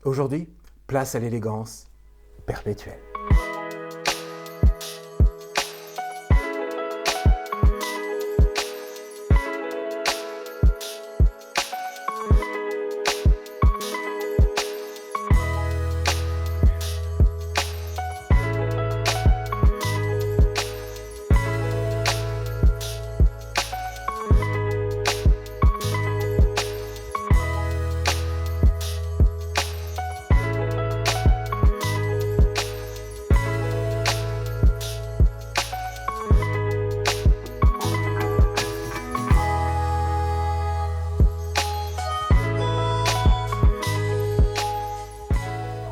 Aujourd'hui, place à l'élégance perpétuelle.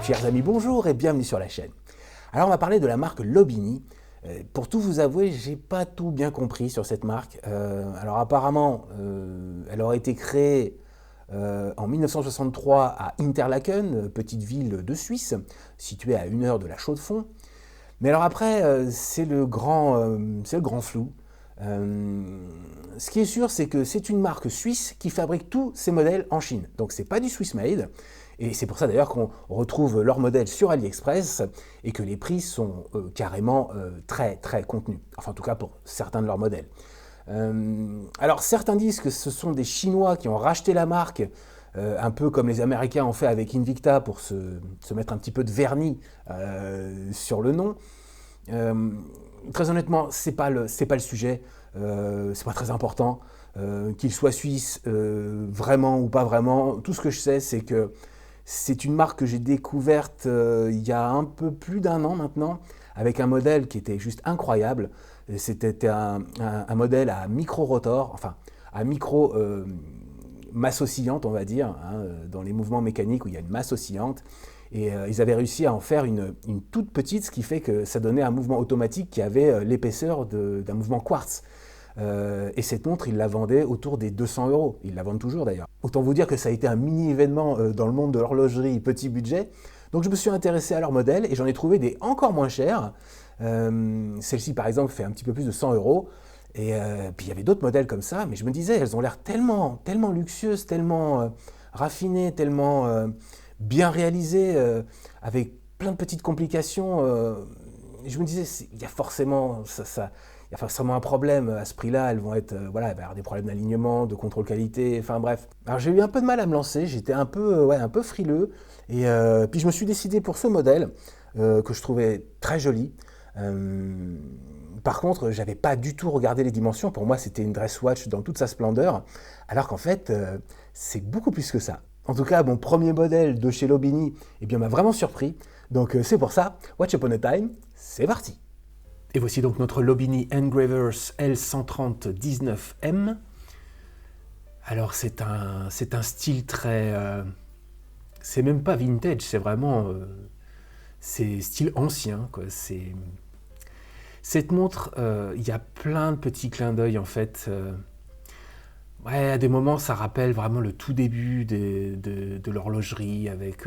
Chers amis, bonjour et bienvenue sur la chaîne. Alors on va parler de la marque Lobini. Pour tout vous avouer, j'ai pas tout bien compris sur cette marque. Alors apparemment, elle aurait été créée en 1963 à Interlaken, petite ville de Suisse, située à 1 heure de la Chaux-de-Fonds. Mais alors après, c'est le grand flou. Ce qui est sûr, c'est que c'est une marque suisse qui fabrique tous ses modèles en Chine. Donc c'est pas du Swiss Made. Et c'est pour ça d'ailleurs qu'on retrouve leurs modèles sur AliExpress et que les prix sont carrément très contenus. Enfin en tout cas pour certains de leurs modèles. Alors certains disent que ce sont des Chinois qui ont racheté la marque, un peu comme les Américains ont fait avec Invicta pour se mettre un petit peu de vernis sur le nom. Très honnêtement, c'est pas le sujet, c'est pas très important. Qu'il soit suisse vraiment ou pas vraiment, tout ce que je sais c'est que c'est une marque que j'ai découverte il y a un peu plus d'1 an maintenant, avec un modèle qui était juste incroyable. C'était un modèle à micro-rotor, enfin à masse oscillante on va dire, hein, dans les mouvements mécaniques où il y a une masse oscillante. Et ils avaient réussi à en faire une toute petite, ce qui fait que ça donnait un mouvement automatique qui avait l'épaisseur d'un mouvement quartz. Et cette montre, ils la vendaient autour des 200 €. Ils la vendent toujours d'ailleurs. Autant vous dire que ça a été un mini-événement dans le monde de l'horlogerie petit budget. Donc je me suis intéressé à leur modèle et j'en ai trouvé des encore moins chers. Celle-ci par exemple fait un petit peu plus de 100 €. Et puis il y avait d'autres modèles comme ça, mais je me disais, elles ont l'air tellement luxueuses, tellement raffinées, tellement bien réalisées, avec plein de petites complications. Je me disais, il y a forcément il y a forcément un problème à ce prix-là. Elles vont être, voilà, il va y avoir des problèmes d'alignement, de contrôle qualité, enfin bref. Alors j'ai eu un peu de mal à me lancer, j'étais un peu frileux. Et puis je me suis décidé pour ce modèle que je trouvais très joli. Par contre, j'avais pas du tout regardé les dimensions. Pour moi, c'était une dress watch dans toute sa splendeur, alors qu'en fait, c'est beaucoup plus que ça. En tout cas, mon premier modèle de chez Lobini, eh bien, m'a vraiment surpris. Donc c'est pour ça, Watch Upon a Time, c'est parti. Et voici donc notre Lobini Engravers L130-19M. Alors c'est un style très... c'est même pas vintage, c'est vraiment... c'est style ancien, quoi. Cette montre, il y a plein de petits clins d'œil en fait. Ouais, à des moments, ça rappelle vraiment le tout début de l'horlogerie avec...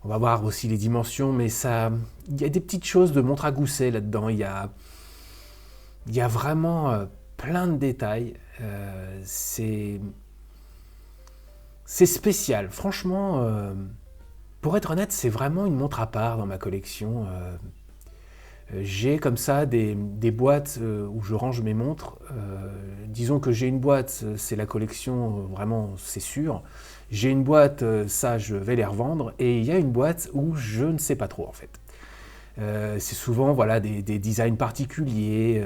on va voir aussi les dimensions, mais il y a des petites choses de montre à gousset là-dedans. Il y a vraiment plein de détails. C'est spécial. Franchement, pour être honnête, c'est vraiment une montre à part dans ma collection. J'ai comme ça des boîtes où je range mes montres. Disons que j'ai une boîte, c'est la collection, vraiment, c'est sûr. J'ai une boîte, ça, je vais les revendre. Et il y a une boîte où je ne sais pas trop, en fait. C'est souvent voilà, des designs particuliers,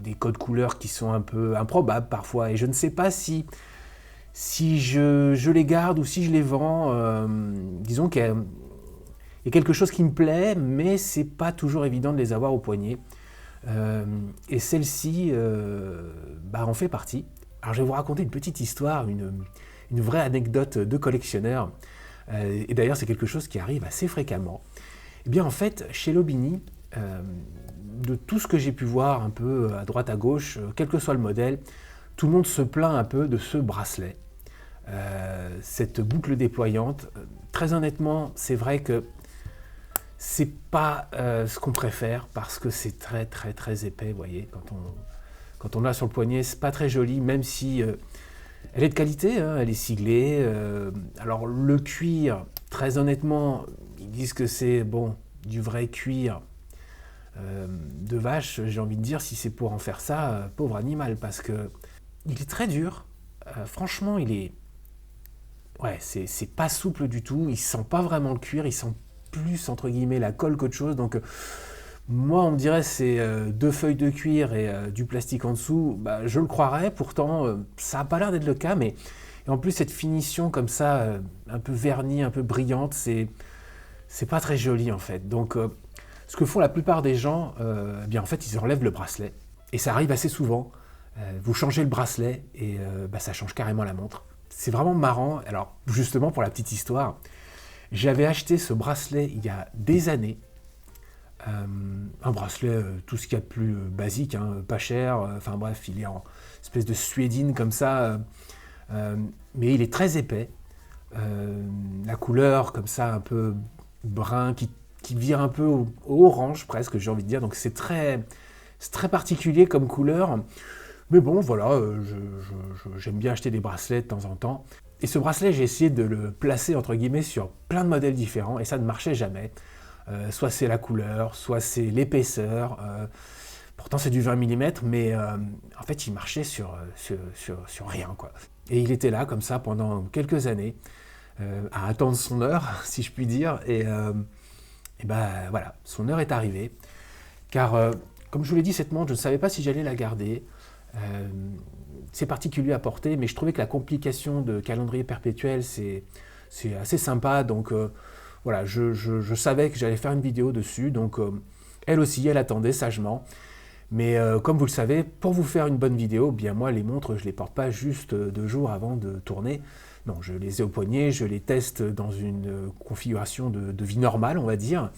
des codes couleurs qui sont un peu improbables parfois. Et je ne sais pas si je les garde ou si je les vends. Disons qu'il y a quelque chose qui me plaît, mais c'est pas toujours évident de les avoir au poignet. Et celle-ci en fait partie. Alors je vais vous raconter une petite histoire, une vraie anecdote de collectionneur. Et d'ailleurs, c'est quelque chose qui arrive assez fréquemment. Eh bien, en fait, chez Lobini, de tout ce que j'ai pu voir un peu à droite à gauche, quel que soit le modèle, tout le monde se plaint un peu de ce bracelet. Cette boucle déployante, très honnêtement, c'est vrai que c'est pas ce qu'on préfère parce que c'est très épais, vous voyez, quand on l'a sur le poignet, c'est pas très joli, même si elle est de qualité, hein, elle est siglée. Alors le cuir, très honnêtement, ils disent que c'est bon, du vrai cuir de vache. J'ai envie de dire, si c'est pour en faire ça, pauvre animal, parce que il est très dur. Franchement, il est... Ouais, c'est pas souple du tout. Il sent pas vraiment le cuir, il sent plus, entre guillemets, la colle qu'autre chose. Donc, moi, on me dirait c'est 2 feuilles de cuir et du plastique en dessous. Bah, je le croirais, pourtant, ça n'a pas l'air d'être le cas. Mais et en plus, cette finition comme ça, un peu vernie, un peu brillante, c'est pas très joli en fait. Donc, ce que font la plupart des gens, eh bien en fait, ils enlèvent le bracelet. Et ça arrive assez souvent. Vous changez le bracelet et bah, ça change carrément la montre. C'est vraiment marrant. Alors, justement, pour la petite histoire, j'avais acheté ce bracelet il y a des années. Un bracelet, tout ce qu'il y a de plus basique, hein, pas cher. Enfin bref, il est en espèce de suédine comme ça. Mais il est très épais. La couleur, comme ça, un peu brun, qui vire un peu au orange presque, j'ai envie de dire. Donc c'est très particulier comme couleur. Mais bon, voilà, j'aime bien acheter des bracelets de temps en temps. Et ce bracelet, j'ai essayé de le placer, entre guillemets, sur plein de modèles différents, et ça ne marchait jamais. Soit c'est la couleur, soit c'est l'épaisseur. Pourtant, c'est du 20 mm, mais en fait, il marchait sur rien, quoi. Et il était là, comme ça, pendant quelques années, à attendre son heure, si je puis dire. Et ben voilà, son heure est arrivée. Car, comme je vous l'ai dit, cette montre, je ne savais pas si j'allais la garder. C'est particulier à porter, mais je trouvais que la complication de calendrier perpétuel, c'est assez sympa. Donc voilà, je savais que j'allais faire une vidéo dessus. Donc elle aussi, elle attendait sagement. Mais comme vous le savez, pour vous faire une bonne vidéo, bien moi, les montres, je ne les porte pas juste 2 jours avant de tourner. Non, je les ai au poignet, je les teste dans une configuration de vie normale, on va dire.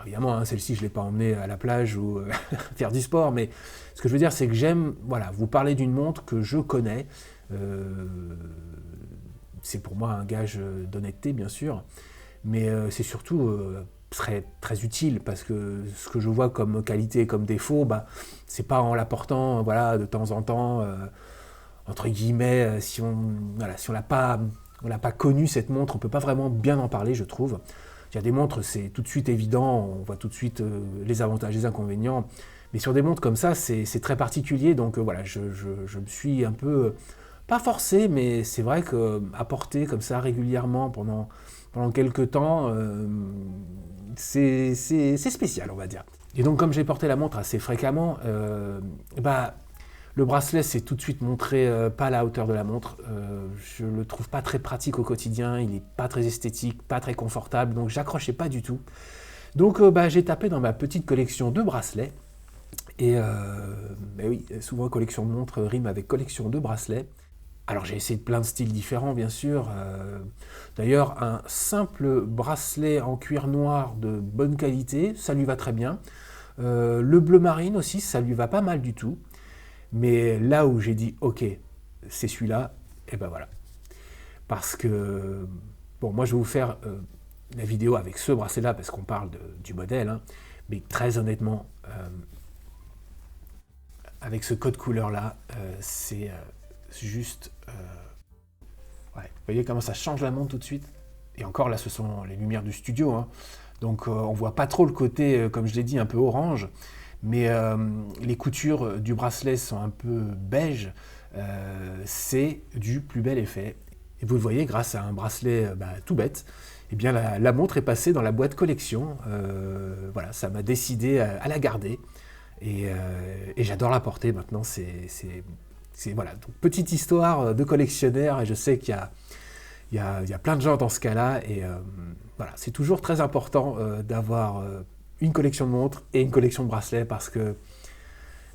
Évidemment, hein, celle-ci, je ne l'ai pas emmenée à la plage ou faire du sport, mais ce que je veux dire, c'est que j'aime vous parler d'une montre que je connais. C'est pour moi un gage d'honnêteté, bien sûr, mais c'est surtout très, très utile, parce que ce que je vois comme qualité et comme défaut, c'est pas en l'apportant de temps en temps, entre guillemets, si on l'a pas connu, cette montre, on peut pas vraiment bien en parler, je trouve. Il y a des montres, c'est tout de suite évident, on voit tout de suite les avantages et les inconvénients, mais sur des montres comme ça, c'est très particulier, donc je me suis un peu, pas forcé, mais c'est vrai qu'à porter comme ça régulièrement pendant quelques temps, c'est spécial, on va dire. Et donc comme j'ai porté la montre assez fréquemment, le bracelet s'est tout de suite montré pas à la hauteur de la montre. Je le trouve pas très pratique au quotidien, il est pas très esthétique, pas très confortable, donc j'accrochais pas du tout. Donc j'ai tapé dans ma petite collection de bracelets. Et oui, souvent collection de montres rime avec collection de bracelets. Alors j'ai essayé plein de styles différents, bien sûr. D'ailleurs, un simple bracelet en cuir noir de bonne qualité, ça lui va très bien. Le bleu marine aussi, ça lui va pas mal du tout. Mais là où j'ai dit, ok, c'est celui-là, et ben voilà. Parce que, bon, moi je vais vous faire la vidéo avec ce bracelet-là, parce qu'on parle du modèle, hein, mais très honnêtement, avec ce code couleur-là, c'est juste... ouais. Vous voyez comment ça change la montre tout de suite? Et encore, là, ce sont les lumières du studio, hein. Donc on voit pas trop le côté, comme je l'ai dit, un peu orange. Mais les coutures du bracelet sont un peu beige, c'est du plus bel effet. Et vous le voyez, grâce à un bracelet tout bête, eh bien la montre est passée dans la boîte collection. Voilà, ça m'a décidé à la garder. Et j'adore la porter maintenant. Voilà. Donc, petite histoire de collectionneur, et je sais qu'il y a plein de gens dans ce cas-là. Et voilà, c'est toujours très important d'avoir... une collection de montres et une collection de bracelets, parce que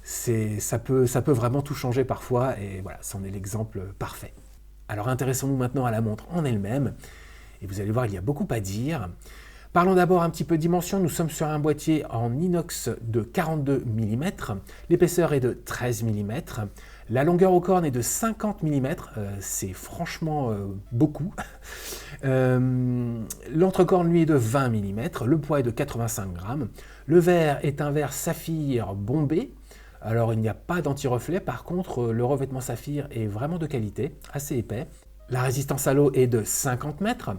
ça peut vraiment tout changer parfois, et voilà, c'en est l'exemple parfait. Alors intéressons-nous maintenant à la montre en elle-même, et vous allez voir, il y a beaucoup à dire. Parlons d'abord un petit peu dimension. Nous sommes sur un boîtier en inox de 42 mm, l'épaisseur est de 13 mm, la longueur aux cornes est de 50 mm, c'est franchement beaucoup. L'entrecorne, lui, est de 20 mm, le poids est de 85 grammes. Le verre est un verre saphir bombé. Alors, il n'y a pas d'anti-reflet, par contre, le revêtement saphir est vraiment de qualité, assez épais. La résistance à l'eau est de 50 mètres.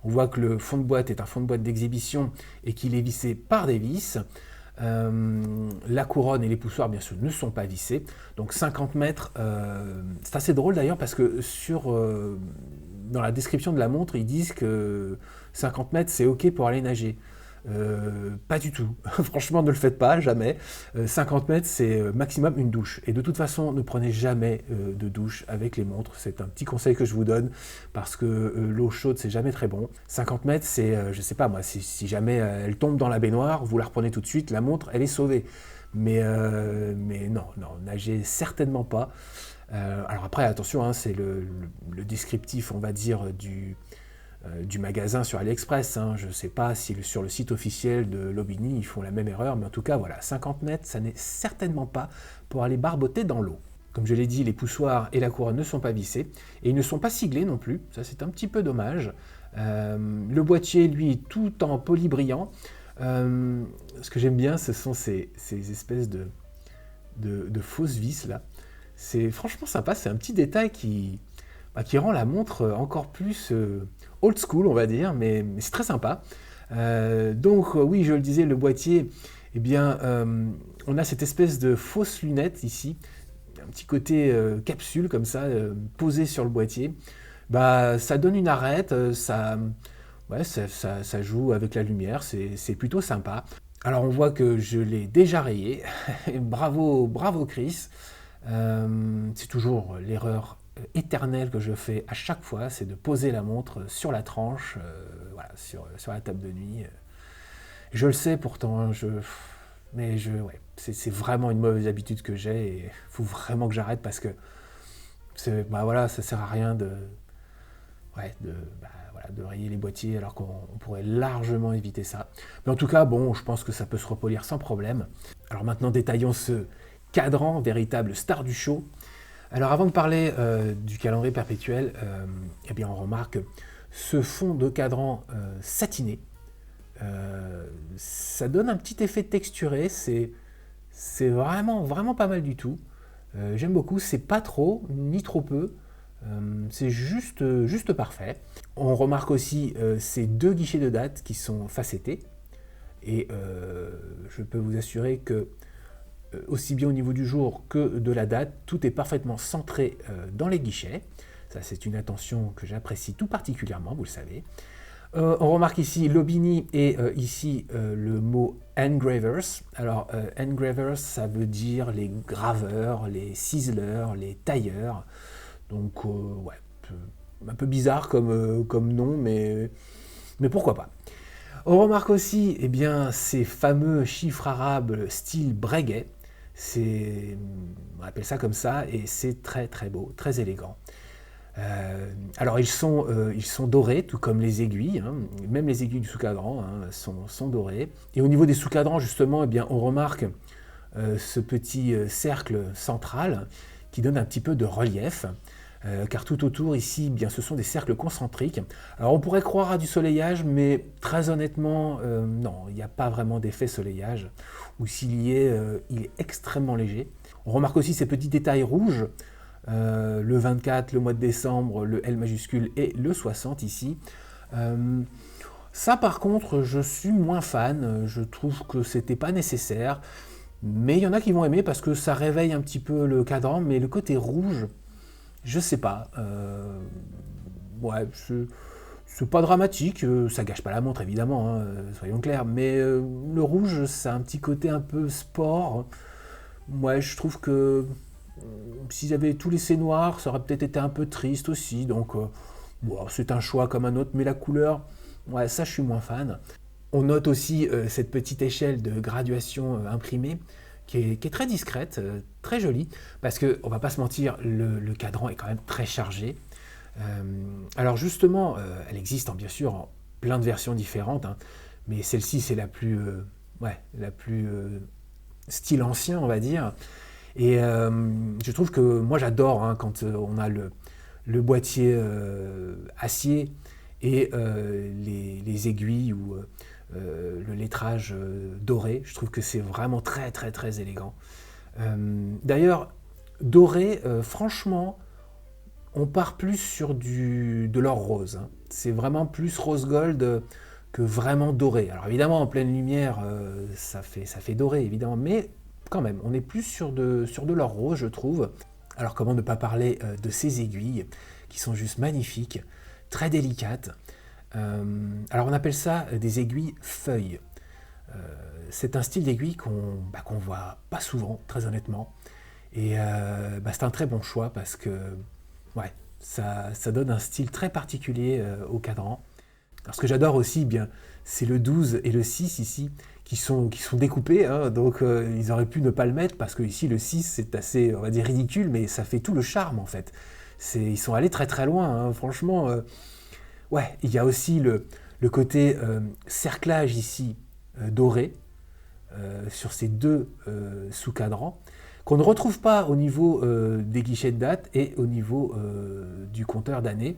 On voit que le fond de boîte est un fond de boîte d'exhibition et qu'il est vissé par des vis. La couronne et les poussoirs, bien sûr, ne sont pas vissés. Donc 50 mètres, c'est assez drôle d'ailleurs parce que dans la description de la montre, ils disent que 50 mètres, c'est OK pour aller nager. Pas du tout. Franchement, ne le faites pas, jamais. 50 mètres, c'est maximum une douche. Et de toute façon, ne prenez jamais de douche avec les montres. C'est un petit conseil que je vous donne parce que l'eau chaude, c'est jamais très bon. 50 mètres, c'est, je sais pas moi, si jamais elle tombe dans la baignoire, vous la reprenez tout de suite, la montre, elle est sauvée. Mais non, nagez certainement pas. Alors après, attention, hein, c'est le descriptif, on va dire, du magasin sur AliExpress. Hein. Je ne sais pas si sur le site officiel de Lobini, ils font la même erreur, mais en tout cas, voilà, 50 mètres, ça n'est certainement pas pour aller barboter dans l'eau. Comme je l'ai dit, les poussoirs et la couronne ne sont pas vissés, et ils ne sont pas siglés non plus, ça c'est un petit peu dommage. Le boîtier, lui, est tout en poly brillant. Ce que j'aime bien, ce sont ces espèces de fausses vis, là. C'est franchement sympa, c'est un petit détail qui rend la montre encore plus old school, on va dire, mais c'est très sympa. Donc oui, je le disais, le boîtier, eh bien, on a cette espèce de fausse lunette ici, un petit côté capsule comme ça, posé sur le boîtier. Bah, ça donne une arête, ça joue avec la lumière, c'est plutôt sympa. Alors on voit que je l'ai déjà rayé, bravo Chris. C'est toujours l'erreur éternelle que je fais à chaque fois, c'est de poser la montre sur la tranche, voilà, sur la table de nuit. Je le sais pourtant, hein, ouais, c'est vraiment une mauvaise habitude que j'ai et il faut vraiment que j'arrête parce que voilà, ça sert à rien de rayer les boîtiers alors qu'on pourrait largement éviter ça. Mais en tout cas, bon, je pense que ça peut se repolir sans problème. Alors maintenant, détaillons ce cadran, véritable star du show. Alors avant de parler du calendrier perpétuel, eh bien on remarque ce fond de cadran satiné. Ça donne un petit effet texturé, c'est vraiment pas mal du tout. J'aime beaucoup, c'est pas trop ni trop peu, c'est juste parfait. On remarque aussi ces deux guichets de date qui sont facettés et je peux vous assurer que aussi bien au niveau du jour que de la date, tout est parfaitement centré dans les guichets. Ça, c'est une attention que j'apprécie tout particulièrement, vous le savez. On remarque ici Lobini et ici le mot engravers. Alors, engravers, ça veut dire les graveurs, les ciseleurs, les tailleurs. Donc, ouais, un peu bizarre comme nom, mais pourquoi pas. On remarque aussi eh bien, ces fameux chiffres arabes style Breguet. On appelle ça comme ça, et c'est très très beau, très élégant. Alors ils sont dorés, tout comme les aiguilles, hein, même les aiguilles du sous-cadran hein, sont dorées. Et au niveau des sous-cadrans, justement, eh bien, on remarque ce petit cercle central qui donne un petit peu de relief. Car tout autour ici, eh bien, ce sont des cercles concentriques. Alors on pourrait croire à du soleillage, mais très honnêtement, non, il n'y a pas vraiment d'effet soleillage, ou s'il y est, il est extrêmement léger. On remarque aussi ces petits détails rouges, le 24, le mois de décembre, le L majuscule et le 60 ici. Ça par contre, je suis moins fan, je trouve que c'était pas nécessaire, mais il y en a qui vont aimer parce que ça réveille un petit peu le cadran, mais le côté rouge, je sais pas. Ouais, c'est pas dramatique, ça gâche pas la montre évidemment, hein, soyons clairs, mais le rouge, ça a un petit côté un peu sport. Ouais, je trouve que s'ils avaient tout laissé noir, ça aurait peut-être été un peu triste aussi, donc bon, c'est un choix comme un autre, mais la couleur, ouais, ça je suis moins fan. On note aussi cette petite échelle de graduation imprimée, qui est très discrète, très jolie, parce que, on va pas se mentir, le cadran est quand même très chargé. Alors justement, elle existe bien sûr en plein de versions différentes, hein, mais celle-ci c'est la plus style ancien, on va dire. Et je trouve que moi j'adore hein, quand on a le boîtier acier et les aiguilles ou le lettrage doré. Je trouve que c'est vraiment très très très élégant. D'ailleurs, doré, franchement, on part plus sur de l'or rose, hein. C'est vraiment plus rose gold que vraiment doré. Alors évidemment, en pleine lumière, ça fait doré, évidemment, mais quand même, on est plus sur de l'or rose, je trouve. Alors comment ne pas parler de ces aiguilles, qui sont juste magnifiques, très délicates. Alors on appelle ça des aiguilles feuilles. C'est un style d'aiguille qu'on voit pas souvent, très honnêtement. Et c'est un très bon choix parce que ouais, ça donne un style très particulier au cadran. Alors ce que j'adore aussi, bien, c'est le 12 et le 6 ici, qui sont découpés, hein, donc ils auraient pu ne pas le mettre, parce que ici le 6 c'est assez, on va dire, ridicule, mais ça fait tout le charme en fait. Ils sont allés très très loin, hein, franchement. Ouais, il y a aussi le côté cerclage ici, doré, sur ces deux sous-cadrans, qu'on ne retrouve pas au niveau des guichets de date et au niveau du compteur d'année.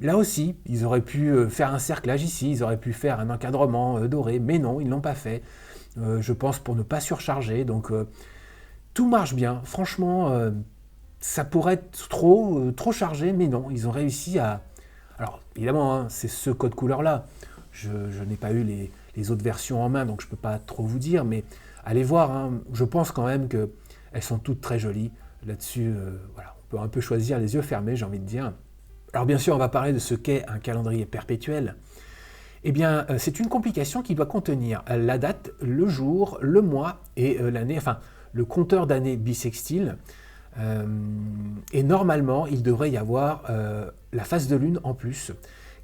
Là aussi, ils auraient pu faire un cerclage ici, ils auraient pu faire un encadrement doré, mais non, ils ne l'ont pas fait. Je pense pour ne pas surcharger, donc tout marche bien. Franchement, ça pourrait être trop chargé, mais non, ils ont réussi à... Alors, évidemment, hein, c'est ce code couleur-là. Je n'ai pas eu les autres versions en main, donc je ne peux pas trop vous dire, mais allez voir, hein, je pense quand même qu'elles sont toutes très jolies. Là-dessus, voilà, on peut un peu choisir les yeux fermés, j'ai envie de dire. Alors bien sûr, on va parler de ce qu'est un calendrier perpétuel. Eh bien, c'est une complication qui doit contenir la date, le jour, le mois et l'année, enfin, le compteur d'année bissextile. Et normalement, il devrait y avoir la phase de lune en plus,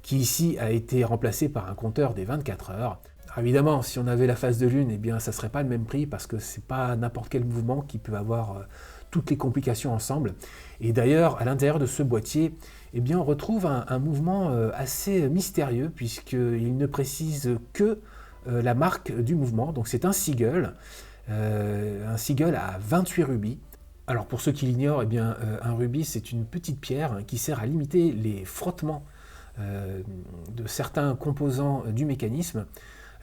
qui ici a été remplacée par un compteur des 24 heures. Alors évidemment, si on avait la phase de lune, eh bien, ça ne serait pas le même prix, parce que c'est pas n'importe quel mouvement qui peut avoir toutes les complications ensemble. Et d'ailleurs, à l'intérieur de ce boîtier, eh bien, on retrouve un mouvement assez mystérieux, puisqu'il ne précise que la marque du mouvement. Donc c'est un Seagull à 28 rubis. Alors pour ceux qui l'ignorent, eh bien, un rubis, c'est une petite pierre qui sert à limiter les frottements de certains composants du mécanisme.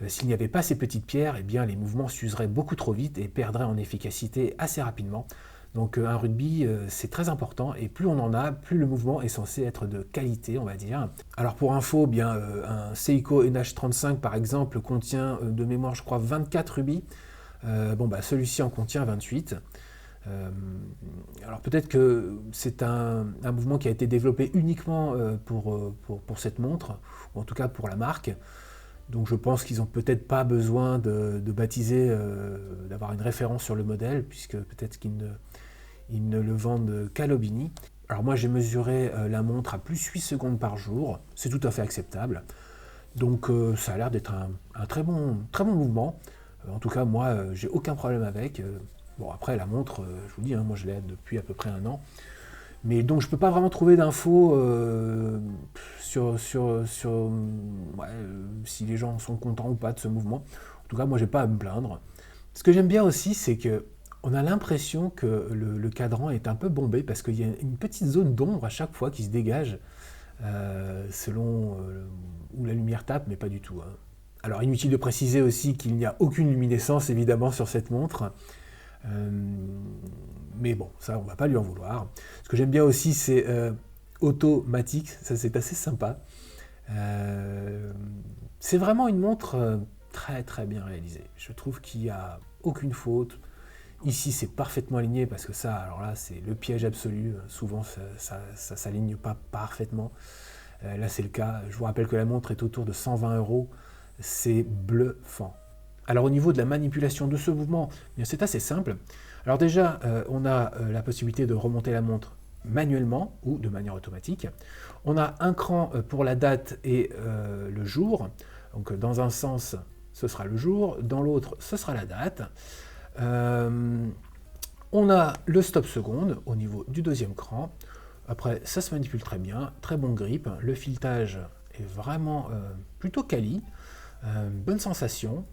S'il n'y avait pas ces petites pierres, eh bien, les mouvements s'useraient beaucoup trop vite et perdraient en efficacité assez rapidement. Donc un rugby, c'est très important, et plus on en a, plus le mouvement est censé être de qualité, on va dire. Alors pour info, bien, un Seiko NH35 par exemple contient de mémoire, je crois, 24 rubis. Celui-ci en contient 28. Alors peut-être que c'est un mouvement qui a été développé uniquement pour cette montre, ou en tout cas pour la marque. Donc je pense qu'ils n'ont peut-être pas besoin de baptiser, d'avoir une référence sur le modèle, puisque peut-être qu'ils ne le vendent qu'à Lobini. Alors moi j'ai mesuré la montre à plus 8 secondes par jour, c'est tout à fait acceptable. Donc ça a l'air d'être un très bon mouvement. En tout cas moi j'ai aucun problème avec. Bon après la montre, je vous dis, hein, moi je l'ai depuis à peu près un an. Mais donc je ne peux pas vraiment trouver d'infos sur si les gens sont contents ou pas de ce mouvement. En tout cas, moi, j'ai pas à me plaindre. Ce que j'aime bien aussi, c'est que on a l'impression que le cadran est un peu bombé, parce qu'il y a une petite zone d'ombre à chaque fois qui se dégage selon où la lumière tape, mais pas du tout, hein. Alors inutile de préciser aussi qu'il n'y a aucune luminescence évidemment sur cette montre. Mais bon, ça on va pas lui en vouloir. Ce que j'aime bien aussi, c'est automatique, ça c'est assez sympa. C'est vraiment une montre très très bien réalisée. Je trouve qu'il n'y a aucune faute. Ici c'est parfaitement aligné, parce que ça, alors là c'est le piège absolu. Souvent ça s'aligne pas parfaitement. Là c'est le cas. Je vous rappelle que la montre est autour de 120 €. C'est bluffant. Alors au niveau de la manipulation de ce mouvement, c'est assez simple. Alors déjà, on a la possibilité de remonter la montre manuellement ou de manière automatique. On a un cran pour la date et le jour. Donc dans un sens, ce sera le jour, dans l'autre, ce sera la date. On a le stop seconde au niveau du deuxième cran. Après, ça se manipule très bien, très bon grip. Le filetage est vraiment plutôt quali. Bonne sensation.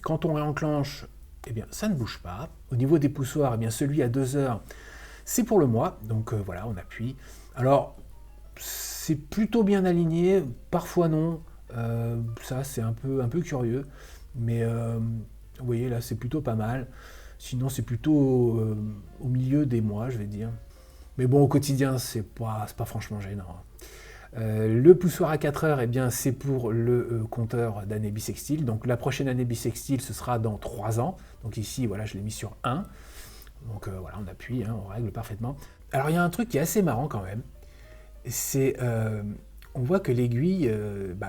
Quand on réenclenche, eh bien, ça ne bouge pas. Au niveau des poussoirs, eh bien, celui à 2 heures, c'est pour le mois. Donc voilà, on appuie. Alors, c'est plutôt bien aligné, parfois non. Ça, c'est un peu curieux. Mais vous voyez, là, c'est plutôt pas mal. Sinon, c'est plutôt au milieu des mois, je vais dire. Mais bon, au quotidien, c'est pas franchement gênant, hein. Le poussoir à 4 heures, eh bien, c'est pour le compteur d'année bissextile. Donc la prochaine année bissextile, ce sera dans 3 ans. Donc ici, voilà, je l'ai mis sur 1. Donc voilà, on appuie, hein, on règle parfaitement. Alors il y a un truc qui est assez marrant quand même. C'est, on voit que l'aiguille,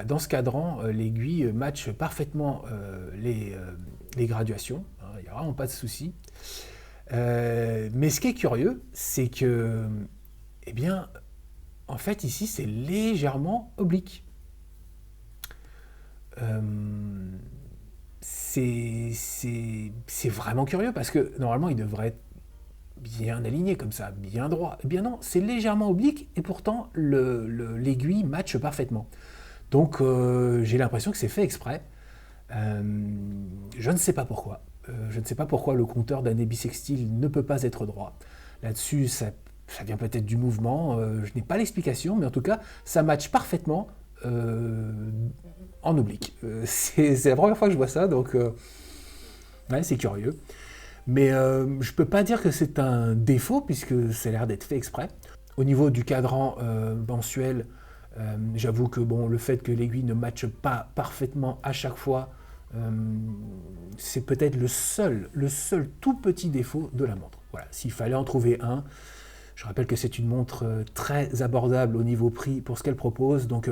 dans ce cadran, l'aiguille match parfaitement les graduations. Hein, il n'y a vraiment pas de souci. Mais ce qui est curieux, c'est que, eh bien, en fait, ici, c'est légèrement oblique. Euh, c'est vraiment curieux parce que normalement, il devrait être bien aligné comme ça, bien droit. Eh bien non, c'est légèrement oblique et pourtant l'aiguille matche parfaitement. Donc j'ai l'impression que c'est fait exprès. Euh, je ne sais pas pourquoi. Je ne sais pas pourquoi le compteur d'année bissextile ne peut pas être droit. Là-dessus, ça vient peut-être du mouvement. Je n'ai pas l'explication, mais en tout cas, ça matche parfaitement en oblique. C'est la première fois que je vois ça, donc ouais, c'est curieux. Mais je ne peux pas dire que c'est un défaut, puisque ça a l'air d'être fait exprès. Au niveau du cadran mensuel, j'avoue que bon, le fait que l'aiguille ne matche pas parfaitement à chaque fois, c'est peut-être le seul tout petit défaut de la montre. Voilà, s'il fallait en trouver un, je rappelle que c'est une montre très abordable au niveau prix pour ce qu'elle propose, donc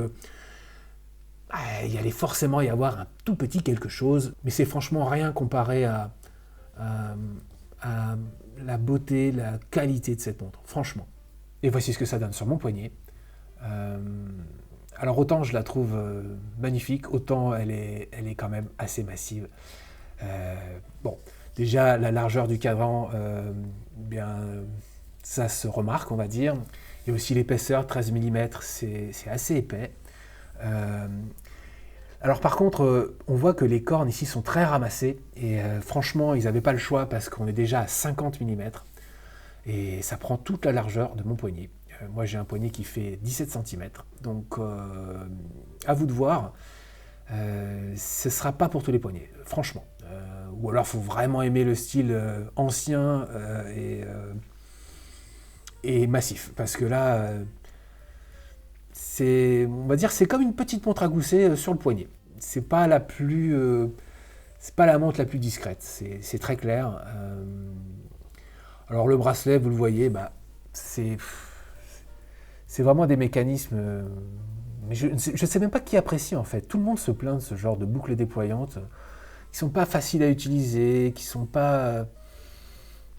il allait forcément y avoir un tout petit quelque chose, mais c'est franchement rien comparé à la beauté, la qualité de cette montre, franchement. Et voici ce que ça donne sur mon poignet. Alors autant je la trouve magnifique, autant elle est quand même assez massive. Bon, déjà la largeur du cadran, bien, ça se remarque, on va dire. Et aussi l'épaisseur, 13 mm, c'est assez épais. Alors par contre, on voit que les cornes ici sont très ramassées et franchement, ils n'avaient pas le choix parce qu'on est déjà à 50 mm et ça prend toute la largeur de mon poignet. Moi, j'ai un poignet qui fait 17 cm, donc à vous de voir. Ce ne sera pas pour tous les poignets, franchement. Ou alors, il faut vraiment aimer le style ancien et massif, parce que là, on va dire, c'est comme une petite montre à gousset sur le poignet. C'est pas la c'est pas la montre la plus discrète, c'est très clair. Alors le bracelet, vous le voyez, c'est vraiment des mécanismes. Mais je ne sais même pas qui apprécie en fait. Tout le monde se plaint de ce genre de boucles déployantes qui sont pas faciles à utiliser, qui sont pas.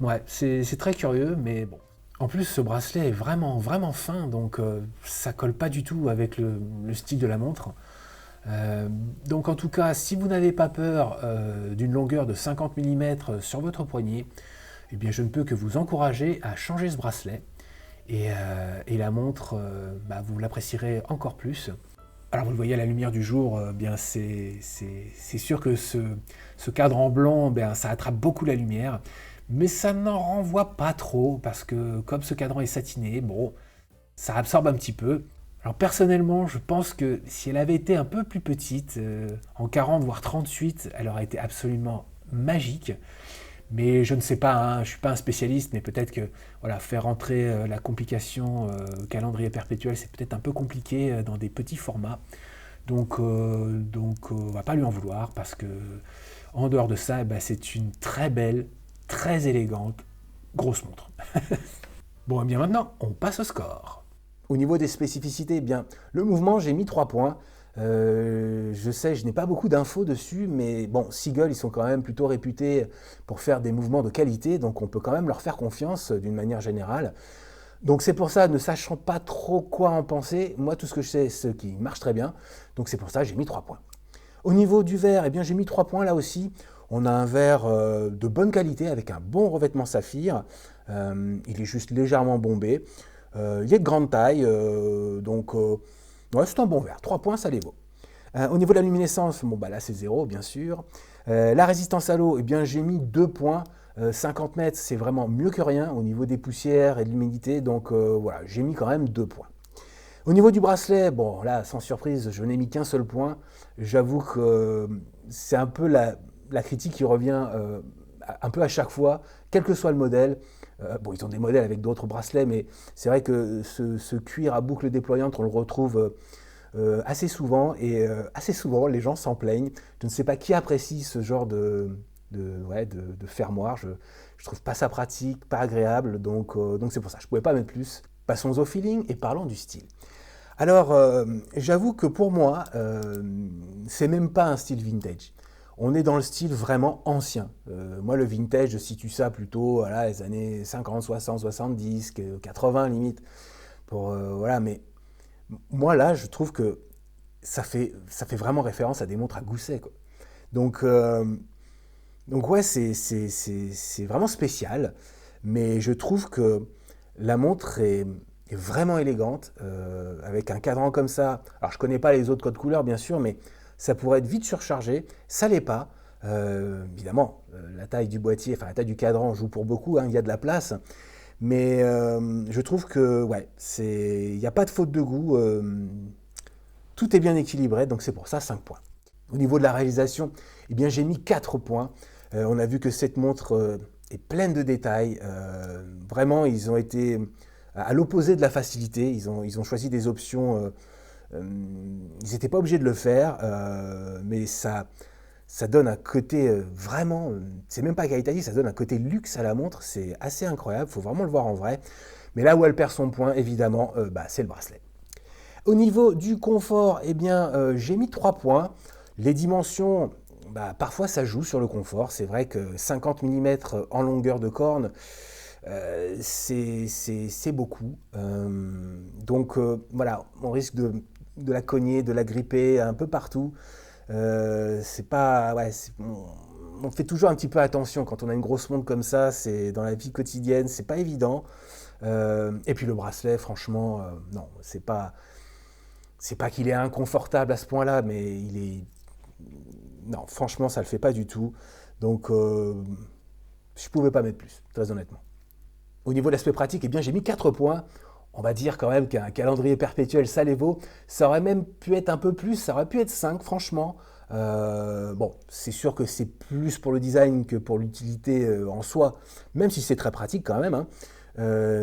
Ouais, c'est très curieux, mais bon. En plus, ce bracelet est vraiment, vraiment fin, donc ça colle pas du tout avec le style de la montre. Donc en tout cas, si vous n'avez pas peur d'une longueur de 50 mm sur votre poignet, eh bien, je ne peux que vous encourager à changer ce bracelet. Et la montre, vous l'apprécierez encore plus. Alors vous le voyez à la lumière du jour, bien c'est sûr que ce cadre en blanc, ça attrape beaucoup la lumière. Mais ça n'en renvoie pas trop, parce que comme ce cadran est satiné, bon, ça absorbe un petit peu. Alors personnellement, je pense que si elle avait été un peu plus petite, en 40 voire 38, elle aurait été absolument magique. Mais je ne sais pas, hein, je ne suis pas un spécialiste, mais peut-être que voilà, faire entrer la complication calendrier perpétuel, c'est peut-être un peu compliqué dans des petits formats. Donc on va pas lui en vouloir, parce que en dehors de ça, c'est une très belle, très élégante, grosse montre. Bon, et bien maintenant, on passe au score. Au niveau des spécificités, eh bien, le mouvement, j'ai mis 3 points. Je sais, je n'ai pas beaucoup d'infos dessus, mais bon, Seagull, ils sont quand même plutôt réputés pour faire des mouvements de qualité, donc on peut quand même leur faire confiance d'une manière générale. Donc c'est pour ça, ne sachant pas trop quoi en penser, moi tout ce que je sais, c'est ce qui marche très bien, donc c'est pour ça que j'ai mis 3 points. Au niveau du verre, eh bien j'ai mis 3 points là aussi. On a un verre de bonne qualité avec un bon revêtement saphir. Il est juste légèrement bombé. Il est de grande taille, donc ouais, c'est un bon verre. 3 points, ça les vaut. Au niveau de la luminescence, là c'est 0, bien sûr. La résistance à l'eau, eh bien j'ai mis 2 points. 50 mètres, c'est vraiment mieux que rien au niveau des poussières et de l'humidité, donc voilà, j'ai mis quand même 2 points. Au niveau du bracelet, bon là, sans surprise, je n'ai mis qu'un seul point. J'avoue que c'est un peu la critique qui revient un peu à chaque fois, quel que soit le modèle. Bon, ils ont des modèles avec d'autres bracelets, mais c'est vrai que ce cuir à boucle déployante, on le retrouve assez souvent, et assez souvent, les gens s'en plaignent. Je ne sais pas qui apprécie ce genre de fermoir. Je trouve pas ça pratique, pas agréable, donc c'est pour ça. Je ne pouvais pas mettre plus. Passons au feeling et parlons du style. Alors, j'avoue que pour moi, c'est même pas un style vintage. On est dans le style vraiment ancien. Moi, le vintage, je situe ça plutôt voilà, les années 50, 60, 70, 80 limite. Voilà, mais moi, là, je trouve que ça fait vraiment référence à des montres à gousset, quoi. Donc, euh, donc ouais, c'est vraiment spécial, mais je trouve que la montre est vraiment élégante, avec un cadran comme ça. Alors je connais pas les autres codes couleurs bien sûr, mais ça pourrait être vite surchargé, ça l'est pas. Évidemment, la taille du boîtier, enfin la taille du cadran joue pour beaucoup, hein, il y a de la place, mais je trouve que ouais, il n'y a pas de faute de goût, tout est bien équilibré, donc c'est pour ça 5 points. Au niveau de la réalisation, eh bien, j'ai mis 4 points. On a vu que cette montre est pleine de détails. Vraiment, ils ont été à l'opposé de la facilité. Ils ont choisi des options. Ils n'étaient pas obligés de le faire, mais ça donne un côté vraiment. C'est même pas qualitatif, ça donne un côté luxe à la montre. C'est assez incroyable. Il faut vraiment le voir en vrai. Mais là où elle perd son point, évidemment, c'est le bracelet. Au niveau du confort, eh bien, j'ai mis 3 points. Les dimensions, parfois ça joue sur le confort. C'est vrai que 50 mm en longueur de corne, c'est beaucoup. Voilà, on risque de la cogner, de la gripper un peu partout. C'est pas, ouais, on fait toujours un petit peu attention quand on a une grosse montre comme ça. C'est dans la vie quotidienne, c'est pas évident. Et puis le bracelet, franchement, non, c'est pas qu'il est inconfortable à ce point-là, mais il est, non, franchement, ça le fait pas du tout. Donc, je pouvais pas mettre plus, très honnêtement. Au niveau de l'aspect pratique, eh bien, j'ai mis 4 points. On va dire quand même qu'un calendrier perpétuel, ça les vaut. Ça aurait même pu être un peu plus, ça aurait pu être 5, franchement. Bon, c'est sûr que c'est plus pour le design que pour l'utilité en soi, même si c'est très pratique quand même, hein.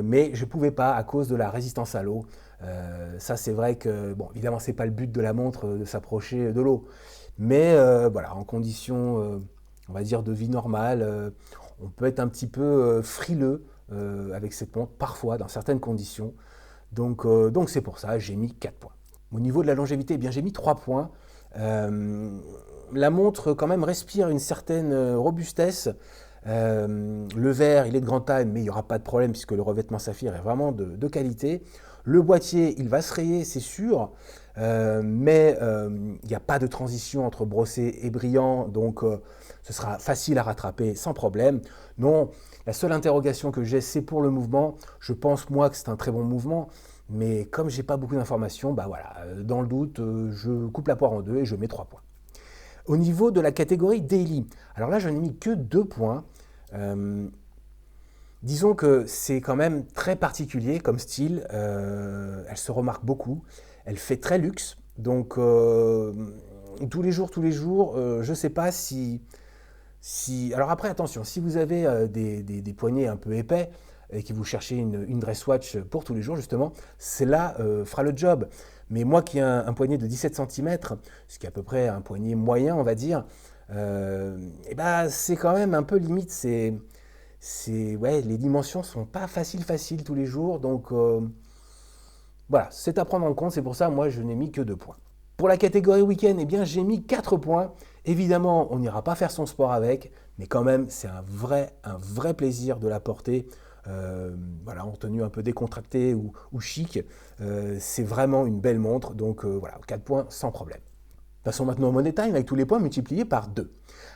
Mais je ne pouvais pas à cause de la résistance à l'eau. Ça, c'est vrai que, bon, évidemment, c'est pas le but de la montre de s'approcher de l'eau. Mais voilà, en conditions, on va dire, de vie normale, on peut être un petit peu frileux avec cette montre, parfois, dans certaines conditions. Donc c'est pour ça, j'ai mis 4 points. Au niveau de la longévité, eh bien, j'ai mis 3 points. La montre, quand même, respire une certaine robustesse. Le verre, il est de grande taille, mais il n'y aura pas de problème puisque le revêtement saphir est vraiment de qualité. Le boîtier, il va se rayer, c'est sûr, mais il n'y a pas de transition entre brossé et brillant, donc ce sera facile à rattraper sans problème. Non, la seule interrogation que j'ai, c'est pour le mouvement. Je pense, moi, que c'est un très bon mouvement, mais comme j'ai pas beaucoup d'informations, voilà, dans le doute, je coupe la poire en deux et je mets 3 points. Au niveau de la catégorie daily, alors là, je n'ai mis que 2 points. Disons que c'est quand même très particulier comme style. Elle se remarque beaucoup. Elle fait très luxe. Donc, tous les jours, je ne sais pas si... Alors après, attention, si vous avez des poignets un peu épais et que vous cherchez une dress watch pour tous les jours, justement, celle-là fera le job. Mais moi qui ai un poignet de 17 cm, ce qui est à peu près un poignet moyen, on va dire, c'est quand même un peu limite. Ouais, les dimensions sont pas faciles tous les jours. Donc voilà, c'est à prendre en compte. C'est pour ça, moi, je n'ai mis que 2 points. Pour la catégorie week-end, eh bien, j'ai mis 4 points. Évidemment, on n'ira pas faire son sport avec, mais quand même, c'est un vrai plaisir de la porter. Voilà, en tenue un peu décontractée ou chic. C'est vraiment une belle montre, donc voilà, 4 points sans problème. Passons maintenant au Money Time avec tous les points multipliés par 2.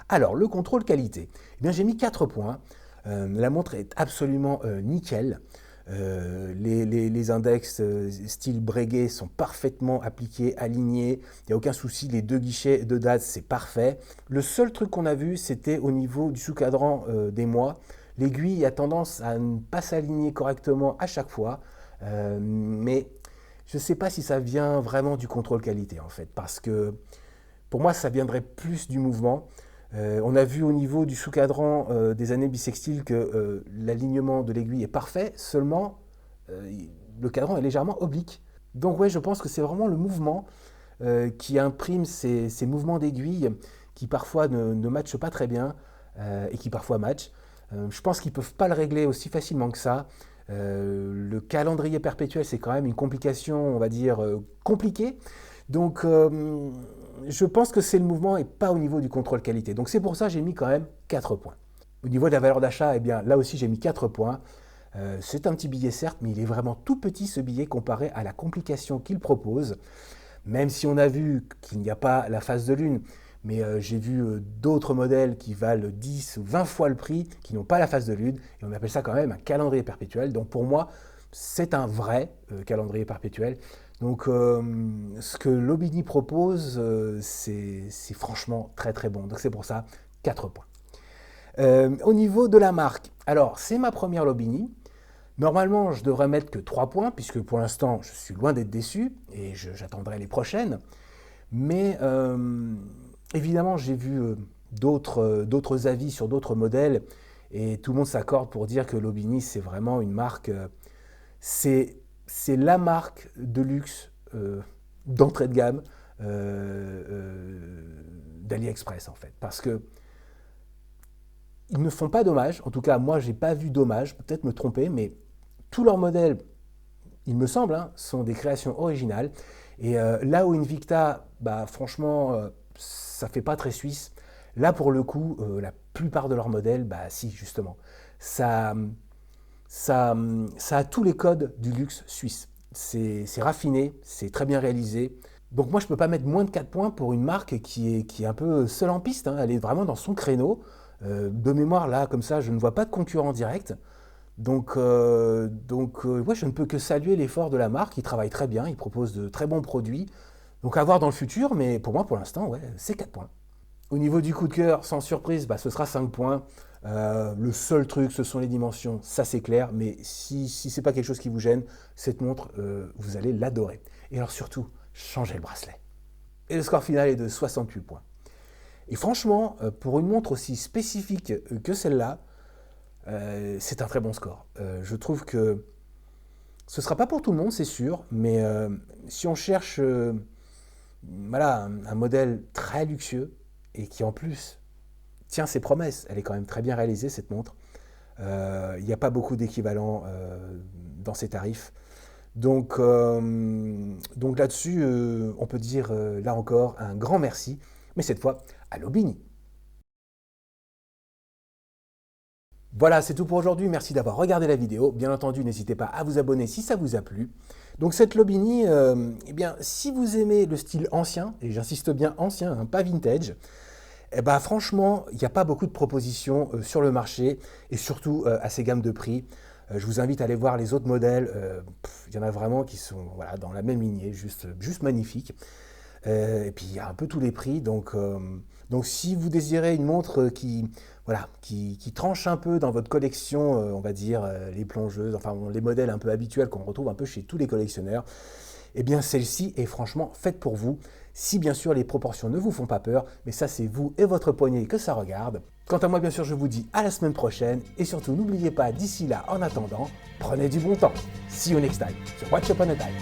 Alors, le contrôle qualité. Eh bien, j'ai mis 4 points. La montre est absolument nickel. Les index style Breguet sont parfaitement appliqués, alignés. Il n'y a aucun souci, les 2 guichets de date, c'est parfait. Le seul truc qu'on a vu, c'était au niveau du sous-cadran des mois. L'aiguille a tendance à ne pas s'aligner correctement à chaque fois, mais je ne sais pas si ça vient vraiment du contrôle qualité en fait, parce que pour moi ça viendrait plus du mouvement. On a vu au niveau du sous-cadran des années bissextiles que l'alignement de l'aiguille est parfait, seulement le cadran est légèrement oblique. Donc ouais, je pense que c'est vraiment le mouvement qui imprime ces mouvements d'aiguille qui parfois ne matchent pas très bien et qui parfois matchent. Je pense qu'ils ne peuvent pas le régler aussi facilement que ça. Le calendrier perpétuel, c'est quand même une complication, on va dire, compliquée. Donc, je pense que c'est le mouvement et pas au niveau du contrôle qualité. Donc, c'est pour ça que j'ai mis quand même 4 points. Au niveau de la valeur d'achat, eh bien, là aussi, j'ai mis 4 points. C'est un petit billet, certes, mais il est vraiment tout petit, ce billet, comparé à la complication qu'il propose. Même si on a vu qu'il n'y a pas la phase de lune, mais j'ai vu d'autres modèles qui valent 10 ou 20 fois le prix, qui n'ont pas la phase de lune, et on appelle ça quand même un calendrier perpétuel. Donc pour moi, c'est un vrai calendrier perpétuel. Donc ce que l'Aubigny propose, c'est franchement très très bon. Donc c'est pour ça, 4 points. Au niveau de la marque, alors c'est ma première L'Aubigny. Normalement, je devrais mettre que 3 points, puisque pour l'instant, je suis loin d'être déçu, et j'attendrai les prochaines. Mais évidemment, j'ai vu d'autres avis sur d'autres modèles, et tout le monde s'accorde pour dire que l'Aubigny, c'est vraiment une marque, c'est la marque de luxe d'entrée de gamme d'AliExpress, en fait. Parce que ils ne font pas d'hommage, en tout cas, moi, je n'ai pas vu d'hommage, peut-être me tromper, mais tous leurs modèles, il me semble, hein, sont des créations originales. Et là où Invicta, bah, franchement, ça ne fait pas très suisse, là pour le coup, la plupart de leurs modèles, bah, si, justement, ça a tous les codes du luxe suisse. C'est raffiné, c'est très bien réalisé. Donc moi, je ne peux pas mettre moins de 4 points pour une marque qui est un peu seule en piste, hein. Elle est vraiment dans son créneau. De mémoire, là, comme ça, je ne vois pas de concurrent direct. Donc ouais, je ne peux que saluer l'effort de la marque. Ils travaillent très bien, ils proposent de très bons produits. Donc à voir dans le futur, mais pour moi, pour l'instant, ouais, c'est 4 points. Au niveau du coup de cœur, sans surprise, bah, ce sera 5 points. Le seul truc, ce sont les dimensions, ça c'est clair, mais si ce n'est pas quelque chose qui vous gêne, cette montre, vous allez l'adorer. Et alors surtout, changez le bracelet. Et le score final est de 68 points. Et franchement, pour une montre aussi spécifique que celle-là, c'est un très bon score. Je trouve que ce ne sera pas pour tout le monde, c'est sûr, mais si on cherche voilà, un modèle très luxueux et qui en plus tient ses promesses, elle est quand même très bien réalisée cette montre. Il n'y a pas beaucoup d'équivalents dans ses tarifs. Donc là-dessus, on peut dire là encore un grand merci, mais cette fois à l'Aubigny. Voilà, c'est tout pour aujourd'hui. Merci d'avoir regardé la vidéo. Bien entendu, n'hésitez pas à vous abonner si ça vous a plu. Donc cette L'Aubigny, eh bien, si vous aimez le style ancien, et j'insiste bien ancien, hein, pas vintage, eh ben, franchement, il n'y a pas beaucoup de propositions sur le marché, et surtout à ces gammes de prix. Je vous invite à aller voir les autres modèles. Il y en a vraiment qui sont voilà, dans la même lignée, juste magnifiques. Et puis il y a un peu tous les prix, donc si vous désirez une montre qui tranche un peu dans votre collection, on va dire les plongeuses, enfin les modèles un peu habituels qu'on retrouve un peu chez tous les collectionneurs, eh bien celle-ci est franchement faite pour vous, si bien sûr les proportions ne vous font pas peur, mais ça c'est vous et votre poignet que ça regarde. Quant à moi, bien sûr, je vous dis à la semaine prochaine, et surtout n'oubliez pas d'ici là, en attendant, prenez du bon temps. See you next time sur Watch Upon a Time.